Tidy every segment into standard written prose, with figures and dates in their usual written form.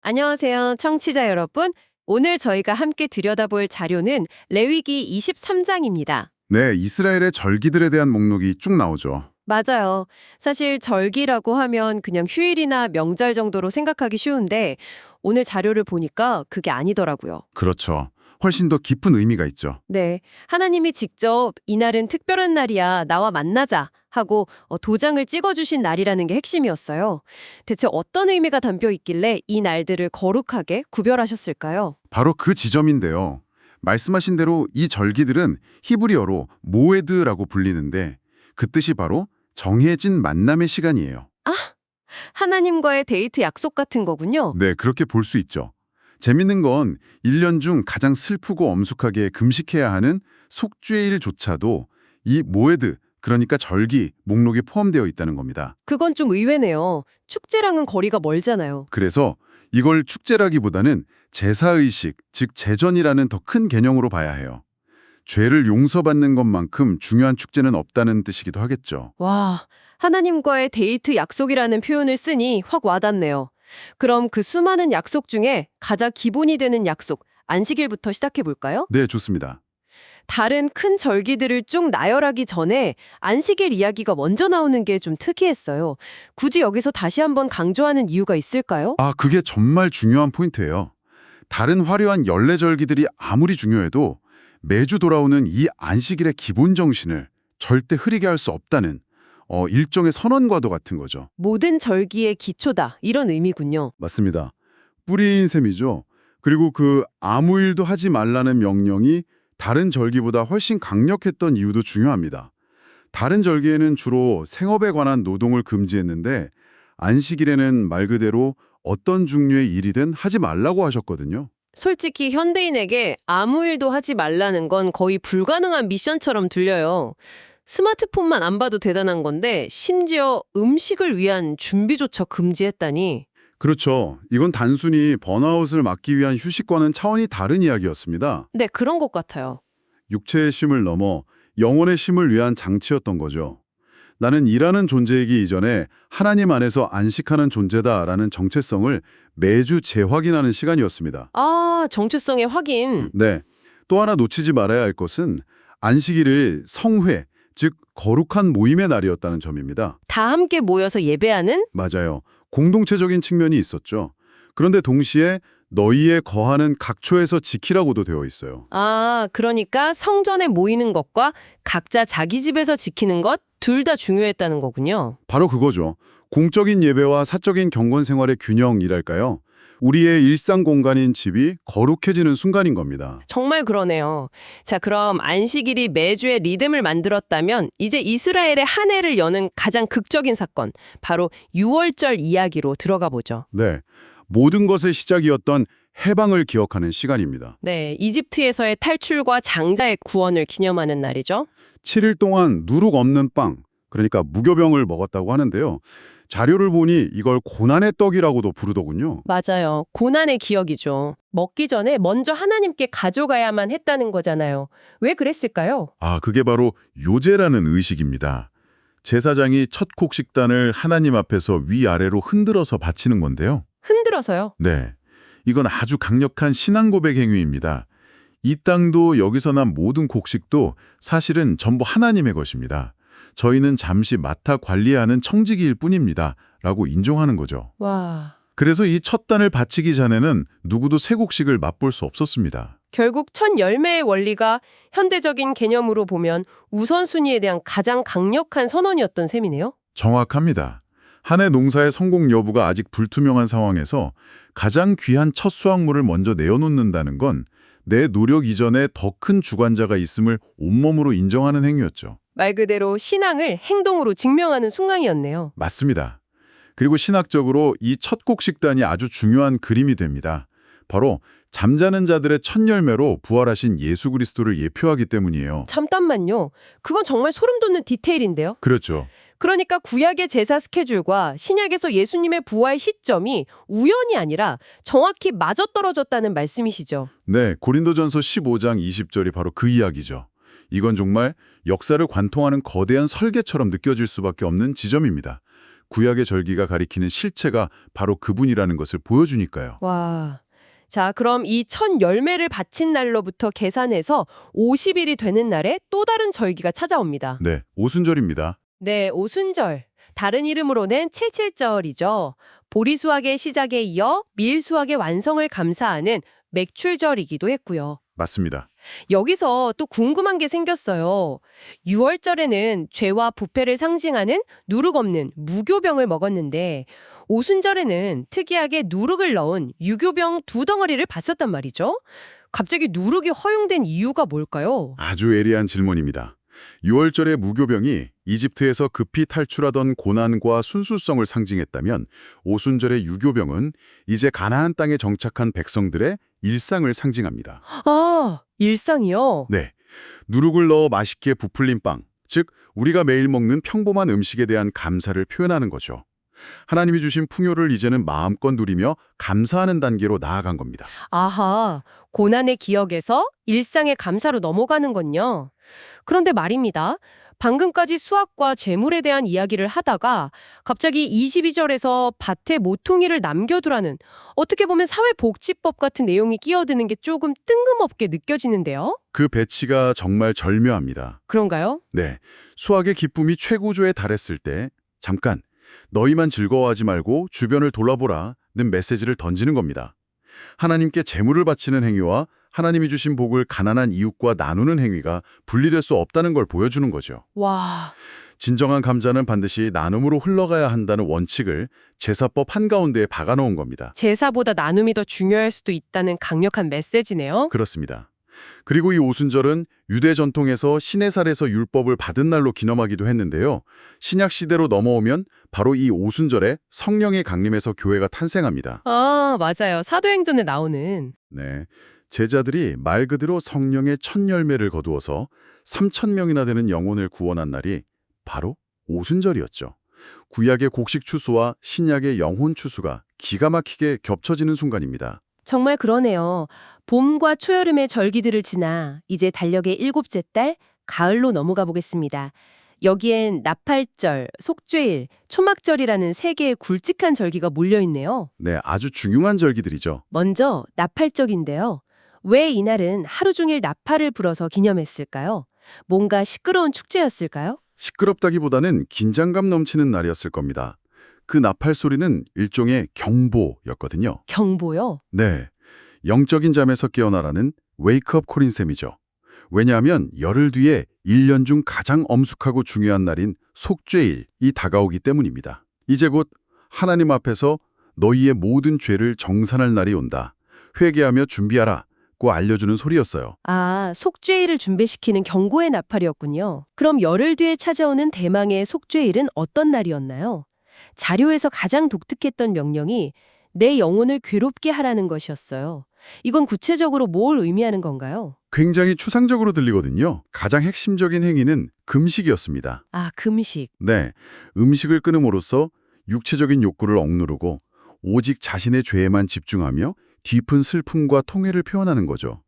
안녕하세요, 청취자 여러분. 오늘 저희가 함께 들여다볼 자료는 레위기 23장입니다. 네, 이스라엘의 절기들에 대한 목록이 쭉 나오죠. 맞아요. 사실 절기라고 하면 그냥 휴일이나 명절 정도로 생각하기 쉬운데 오늘 자료를 보니까 그게 아니더라고요. 그렇죠. 훨씬 더 깊은 의미가 있죠. 네, 하나님이 직접 이날은 특별한 날이야, 나와 만나자 하고 도장을 찍어주신 날이라는 게 핵심이었어요. 대체 어떤 의미가 담겨 있길래 이 날들을 거룩하게 구별하셨을까요? 바로 그 지점인데요. 말씀하신 대로 이 절기들은 히브리어로 모에드라고 불리는데 그 뜻이 바로 정해진 만남의 시간이에요. 하나님과의 데이트 약속 같은 거군요. 네, 그렇게 볼 수 있죠. 재밌는 건 1년 중 가장 슬프고 엄숙하게 금식해야 하는 속죄일조차도 이 모에드, 그러니까 절기 목록에 포함되어 있다는 겁니다. 그건 좀 의외네요. 축제랑은 거리가 멀잖아요. 그래서 이걸 축제라기보다는 제사의식, 즉 제전이라는 더 큰 개념으로 봐야 해요. 죄를 용서받는 것만큼 중요한 축제는 없다는 뜻이기도 하겠죠. 와, 하나님과의 데이트 약속이라는 표현을 쓰니 확 와닿네요. 그럼 그 수많은 약속 중에 가장 기본이 되는 약속, 안식일부터 시작해 볼까요? 네, 좋습니다. 다른 큰 절기들을 쭉 나열하기 전에 안식일 이야기가 먼저 나오는 게 좀 특이했어요. 굳이 여기서 다시 한번 강조하는 이유가 있을까요? 그게 정말 중요한 포인트예요. 다른 화려한 연례절기들이 아무리 중요해도 매주 돌아오는 이 안식일의 기본 정신을 절대 흐리게 할 수 없다는 일종의 선언과도 같은 거죠. 모든 절기의 기초다, 이런 의미군요. 맞습니다. 뿌리인 셈이죠. 그리고 그 아무 일도 하지 말라는 명령이 다른 절기보다 훨씬 강력했던 이유도 중요합니다. 다른 절기에는 주로 생업에 관한 노동을 금지했는데 안식일에는 말 그대로 어떤 종류의 일이든 하지 말라고 하셨거든요. 솔직히 현대인에게 아무 일도 하지 말라는 건 거의 불가능한 미션처럼 들려요. 스마트폰만 안 봐도 대단한 건데 심지어 음식을 위한 준비조차 금지했다니. 그렇죠. 이건 단순히 번아웃을 막기 위한 휴식과는 차원이 다른 이야기였습니다. 네, 그런 것 같아요. 육체의 쉼을 넘어 영혼의 쉼을 위한 장치였던 거죠. 나는 일하는 존재이기 이전에 하나님 안에서 안식하는 존재다라는 정체성을 매주 재확인하는 시간이었습니다. 아, 정체성의 확인. 네. 또 하나 놓치지 말아야 할 것은 안식일을 성회, 즉 거룩한 모임의 날이었다는 점입니다. 다 함께 모여서 예배하는? 맞아요. 공동체적인 측면이 있었죠. 그런데 동시에 너희의 거하는 각처에서 지키라고도 되어 있어요. 아, 그러니까 성전에 모이는 것과 각자 자기 집에서 지키는 것 둘 다 중요했다는 거군요. 바로 그거죠. 공적인 예배와 사적인 경건 생활의 균형이랄까요? 우리의 일상 공간인 집이 거룩해지는 순간인 겁니다. 정말 그러네요. 자, 그럼 안식일이 매주의 리듬을 만들었다면 이제 이스라엘의 한 해를 여는 가장 극적인 사건, 바로 유월절 이야기로 들어가 보죠. 네. 모든 것의 시작이었던 해방을 기억하는 시간입니다. 네, 이집트에서의 탈출과 장자의 구원을 기념하는 날이죠. 7일 동안 누룩 없는 빵, 그러니까 무교병을 먹었다고 하는데요. 자료를 보니 이걸 고난의 떡이라고도 부르더군요. 맞아요. 고난의 기억이죠. 먹기 전에 먼저 하나님께 가져가야만 했다는 거잖아요. 왜 그랬을까요? 그게 바로 요제라는 의식입니다. 제사장이 첫 곡식단을 하나님 앞에서 위아래로 흔들어서 바치는 건데요. 흔들어서요. 네, 이건 아주 강력한 신앙 고백 행위입니다. 이 땅도 여기서 난 모든 곡식도 사실은 전부 하나님의 것입니다. 저희는 잠시 맡아 관리하는 청지기일 뿐입니다. 라고 인정하는 거죠. 와, 그래서 이 첫 단을 바치기 전에는 누구도 새 곡식을 맛볼 수 없었습니다. 결국 첫 열매의 원리가 현대적인 개념으로 보면 우선순위에 대한 가장 강력한 선언이었던 셈이네요. 정확합니다. 한 해 농사의 성공 여부가 아직 불투명한 상황에서 가장 귀한 첫 수확물을 먼저 내어놓는다는 건 내 노력 이전에 더 큰 주관자가 있음을 온몸으로 인정하는 행위였죠. 말 그대로 신앙을 행동으로 증명하는 순간이었네요. 맞습니다. 그리고 신학적으로 이 첫 곡식단이 아주 중요한 그림이 됩니다. 바로 잠자는 자들의 첫 열매로 부활하신 예수 그리스도를 예표하기 때문이에요. 잠깐만요. 그건 정말 소름 돋는 디테일인데요. 그렇죠. 그러니까 구약의 제사 스케줄과 신약에서 예수님의 부활 시점이 우연이 아니라 정확히 맞아떨어졌다는 말씀이시죠. 네, 고린도전서 15장 20절이 바로 그 이야기죠. 이건 정말 역사를 관통하는 거대한 설계처럼 느껴질 수밖에 없는 지점입니다. 구약의 절기가 가리키는 실체가 바로 그분이라는 것을 보여주니까요. 와. 자, 그럼 이 첫 열매를 바친 날로부터 계산해서 50일이 되는 날에 또 다른 절기가 찾아옵니다. 네, 오순절입니다. 네, 오순절. 다른 이름으로는 칠칠절이죠. 보리수확의 시작에 이어 밀수확의 완성을 감사하는 맥출절이기도 했고요. 맞습니다. 여기서 또 궁금한 게 생겼어요. 6월절에는 죄와 부패를 상징하는 누룩 없는 무교병을 먹었는데 오순절에는 특이하게 누룩을 넣은 유교병 2덩어리를 바쳤단 말이죠. 갑자기 누룩이 허용된 이유가 뭘까요? 아주 예리한 질문입니다. 6월절의 무교병이 이집트에서 급히 탈출하던 고난과 순수성을 상징했다면 오순절의 유교병은 이제 가나안 땅에 정착한 백성들의 일상을 상징합니다. 아, 일상이요? 네, 누룩을 넣어 맛있게 부풀린 빵, 즉 우리가 매일 먹는 평범한 음식에 대한 감사를 표현하는 거죠. 하나님이 주신 풍요를 이제는 마음껏 누리며 감사하는 단계로 나아간 겁니다. 아하, 고난의 기억에서 일상의 감사로 넘어가는군요. 그런데 말입니다. 방금까지 수학과 재물에 대한 이야기를 하다가 갑자기 22절에서 밭에 모퉁이를 남겨두라는 어떻게 보면 사회복지법 같은 내용이 끼어드는 게 조금 뜬금없게 느껴지는데요. 그 배치가 정말 절묘합니다. 그런가요? 네, 수학의 기쁨이 최고조에 달했을 때 잠깐 너희만 즐거워하지 말고 주변을 돌아보라는 메시지를 던지는 겁니다. 하나님께 재물을 바치는 행위와 하나님이 주신 복을 가난한 이웃과 나누는 행위가 분리될 수 없다는 걸 보여주는 거죠. 와, 진정한 감사는 반드시 나눔으로 흘러가야 한다는 원칙을 제사법 한가운데에 박아놓은 겁니다. 제사보다 나눔이 더 중요할 수도 있다는 강력한 메시지네요. 그렇습니다. 그리고 이 오순절은 유대 전통에서 신의 살에서 율법을 받은 날로 기념하기도 했는데요. 신약 시대로 넘어오면 바로 이 오순절에 성령의 강림에서 교회가 탄생합니다. 아, 맞아요. 사도행전에 나오는. 네, 제자들이 말 그대로 성령의 첫 열매를 거두어서 3,000명이나 되는 영혼을 구원한 날이 바로 오순절이었죠. 구약의 곡식 추수와 신약의 영혼 추수가 기가 막히게 겹쳐지는 순간입니다. 정말 그러네요. 봄과 초여름의 절기들을 지나 이제 달력의 7째 달 가을로 넘어가 보겠습니다. 여기엔 나팔절, 속죄일, 초막절이라는 세 개의 굵직한 절기가 몰려있네요. 네, 아주 중요한 절기들이죠. 먼저 나팔절인데요. 왜 이날은 하루 종일 나팔을 불어서 기념했을까요? 뭔가 시끄러운 축제였을까요? 시끄럽다기보다는 긴장감 넘치는 날이었을 겁니다. 그 나팔 소리는 일종의 경보였거든요. 경보요? 네, 영적인 잠에서 깨어나라는 웨이크업 콜인 셈이죠. 왜냐하면 열흘 뒤에 1년 중 가장 엄숙하고 중요한 날인 속죄일이 다가오기 때문입니다. 이제 곧 하나님 앞에서 너희의 모든 죄를 정산할 날이 온다. 회개하며 준비하라. 고 알려주는 소리였어요. 아, 속죄일을 준비시키는 경고의 나팔이었군요. 그럼 열흘 뒤에 찾아오는 대망의 속죄일은 어떤 날이었나요? 자료에서 가장 독특했던 명령이 내 영혼을 괴롭게 하라는 것이었어요. 이건 구체적으로 뭘 의미하는 건가요? 굉장히 추상적으로 들리거든요. 가장 핵심적인 행위는 금식이었습니다. 아, 금식. 네, 음식을 끊음으로써 육체적인 욕구를 억누르고 오직 자신의 죄에만 집중하며 깊은 슬픔과 통회를 표현하는 거죠.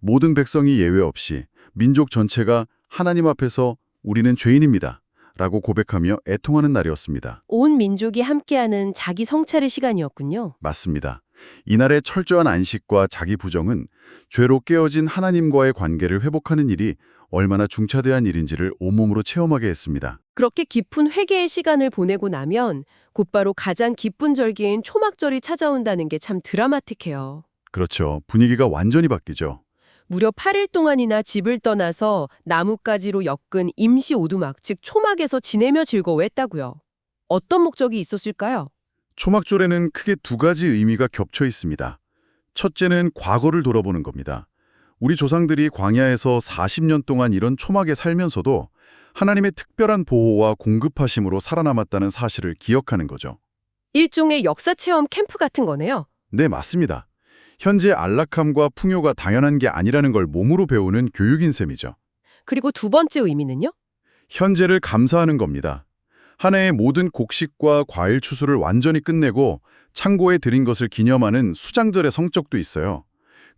모든 백성이 예외 없이 민족 전체가 하나님 앞에서 우리는 죄인입니다. 라고 고백하며 애통하는 날이었습니다. 온 민족이 함께하는 자기 성찰의 시간이었군요. 맞습니다. 이날의 철저한 안식과 자기 부정은 죄로 깨어진 하나님과의 관계를 회복하는 일이 얼마나 중차대한 일인지를 온몸으로 체험하게 했습니다. 그렇게 깊은 회개의 시간을 보내고 나면 곧바로 가장 기쁜 절기인 초막절이 찾아온다는 게 참 드라마틱해요. 그렇죠. 분위기가 완전히 바뀌죠. 무려 8일 동안이나 집을 떠나서 나뭇가지로 엮은 임시 오두막, 즉 초막에서 지내며 즐거워했다고요. 어떤 목적이 있었을까요? 초막절에는 크게 두 가지 의미가 겹쳐 있습니다. 첫째는 과거를 돌아보는 겁니다. 우리 조상들이 광야에서 40년 동안 이런 초막에 살면서도 하나님의 특별한 보호와 공급하심으로 살아남았다는 사실을 기억하는 거죠. 일종의 역사 체험 캠프 같은 거네요. 네, 맞습니다. 현재 안락함과 풍요가 당연한 게 아니라는 걸 몸으로 배우는 교육인 셈이죠. 그리고 두 번째 의미는요? 현재를 감사하는 겁니다. 한 해의 모든 곡식과 과일 추수를 완전히 끝내고 창고에 들인 것을 기념하는 수장절의 성격도 있어요.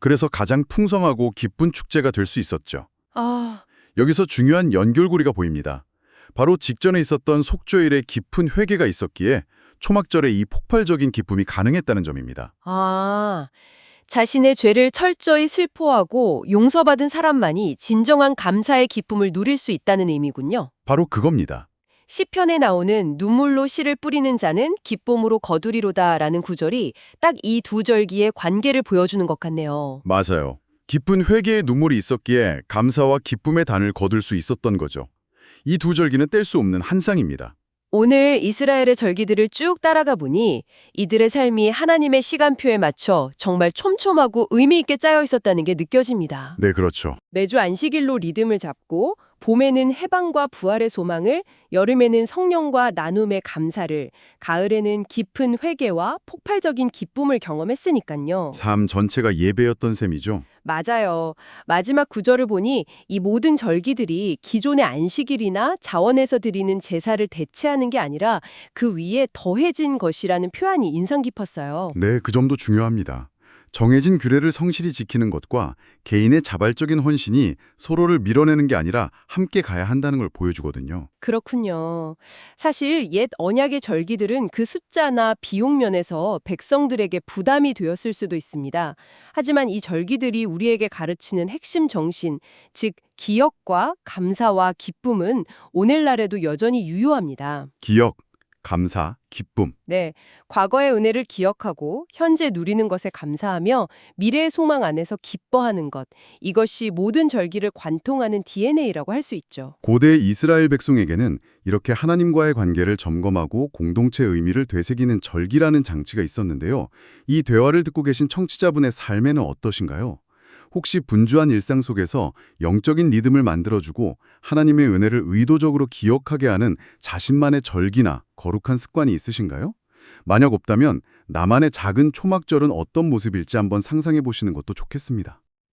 그래서 가장 풍성하고 기쁜 축제가 될 수 있었죠. 아, 여기서 중요한 연결고리가 보입니다. 바로 직전에 있었던 속죄일의 깊은 회개가 있었기에 초막절에 이 폭발적인 기쁨이 가능했다는 점입니다. 아, 자신의 죄를 철저히 슬퍼하고 용서받은 사람만이 진정한 감사의 기쁨을 누릴 수 있다는 의미군요. 바로 그겁니다. 시편에 나오는 눈물로 씨를 뿌리는 자는 기쁨으로 거두리로다라는 구절이 딱 이 두 절기의 관계를 보여주는 것 같네요. 맞아요. 깊은 회개의 눈물이 있었기에 감사와 기쁨의 단을 거둘 수 있었던 거죠. 이 두 절기는 뗄 수 없는 한 쌍입니다. 오늘 이스라엘의 절기들을 쭉 따라가 보니 이들의 삶이 하나님의 시간표에 맞춰 정말 촘촘하고 의미 있게 짜여 있었다는 게 느껴집니다. 네, 그렇죠. 매주 안식일로 리듬을 잡고 봄에는 해방과 부활의 소망을, 여름에는 성령과 나눔의 감사를, 가을에는 깊은 회개와 폭발적인 기쁨을 경험했으니까요. 삶 전체가 예배였던 셈이죠. 맞아요. 마지막 구절을 보니 이 모든 절기들이 기존의 안식일이나 자원에서 드리는 제사를 대체하는 게 아니라 그 위에 더해진 것이라는 표현이 인상 깊었어요. 네, 그 점도 중요합니다. 정해진 규례를 성실히 지키는 것과 개인의 자발적인 헌신이 서로를 밀어내는 게 아니라 함께 가야 한다는 걸 보여주거든요. 그렇군요. 사실 옛 언약의 절기들은 그 숫자나 비용 면에서 백성들에게 부담이 되었을 수도 있습니다. 하지만 이 절기들이 우리에게 가르치는 핵심 정신, 즉 기억과 감사와 기쁨은 오늘날에도 여전히 유효합니다. 기억, 감사, 기쁨. 네, 과거의 은혜를 기억하고 현재 누리는 것에 감사하며 미래의 소망 안에서 기뻐하는 것, 이것이 모든 절기를 관통하는 DNA라고 할 수 있죠. 고대 이스라엘 백성에게는 이렇게 하나님과의 관계를 점검하고 공동체의 의미를 되새기는 절기라는 장치가 있었는데요. 이 대화를 듣고 계신 청취자분의 삶에는 어떠신가요? 혹시 분주한 일상 속에서 영적인 리듬을 만들어주고 하나님의 은혜를 의도적으로 기억하게 하는 자신만의 절기나 거룩한 습관이 있으신가요? 만약 없다면 나만의 작은 초막절은 어떤 모습일지 한번 상상해 보시는 것도 좋겠습니다.